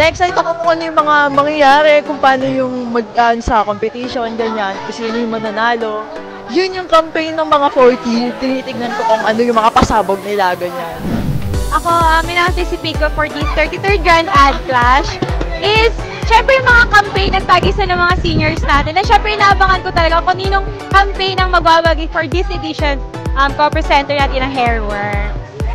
Na-excite ako kung ano yung mga mangyayari, kung paano yung sa competition, ganyan, kung sino yung mananalo. Yun yung campaign ng mga 40, tinitignan ko kung ano yung mga pasabog nila, ganyan. Ako, in-anticipate ko for this 33rd Grand Ad Clash is, syempre yung mga campaign at tagisan ng mga seniors natin. And syempre, inaabangan ko talaga kung ninong campaign ang magwawagi for this edition co-presenter natin ng Hairworm.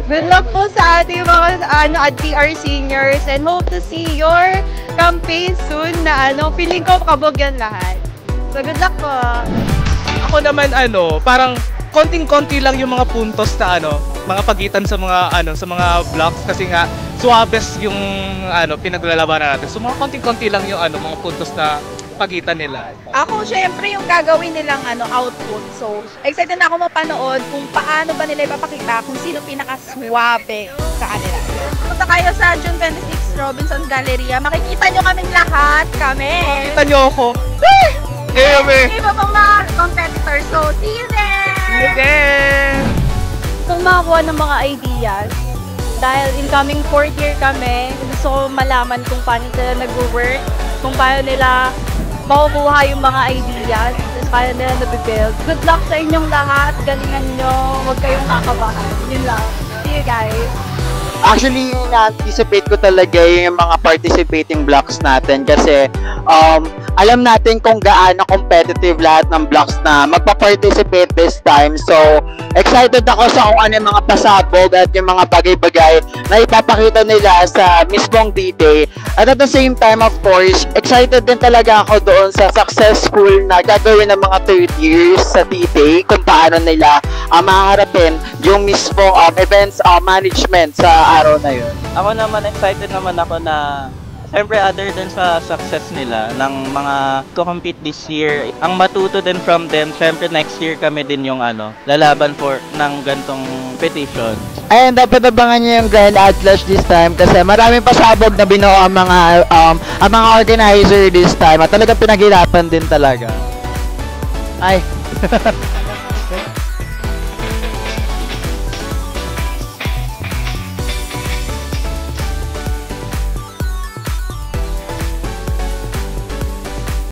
Good luck po sa ating mga ADPR seniors and hope to see your campaign soon na feeling ko kabog yan lahat. So good luck po. Ako naman parang konting-konti lang yung mga puntos na mga pagitan sa mga blocks kasi nga suwabes yung pinaglalabanan natin. So mga konting-konti lang yung mga puntos na pagitan nila. Ako syempre yung gagawin nilang output. So excited na ako mapanood kung paano ba nila ipapakita kung sino pinaka-swabe sa kanila. Punta kayo sa June 26 Robinson Galleria. Makikita nyo kaming lahat. Makikita nyo ako. Iba pang mga competitors. So see you there! See you there! Kung makakuha ng mga ideas, dahil incoming 4th year kami, gusto ko malaman kung paano sila nag-work, kung paano nila makukuha yung mga ideas, kung paano nila nabibuild. Good luck sa inyong lahat, galingan nyo, huwag kayong kakabahan. Yun lang. See you guys! Actually, na-anticipate ko talaga yung mga participating blocks natin kasi alam natin kung gaano competitive lahat ng blocks na magpa-participate this time. So, excited ako sa kung ano yung mga pasabog at yung mga bagay-bagay na ipapakita nila sa mismong D-Day. At at the same time, of course, excited din talaga ako doon sa successful na gagawin ng mga 3rd years sa D-Day kung paano nila maharapin yung mismong events management sa araw na yun. Ako naman, excited naman ako na siyempre other than sa success nila ng mga to-compete this year, ang matuto din from them, siyempre next year kami din yung lalaban for ng gantong petition. Ayun, dapat abangan nyo yung Grand Ad Clash this time kasi maraming pasabog na binuo ang mga organizer this time at talaga pinaghirapan din talaga. Ay!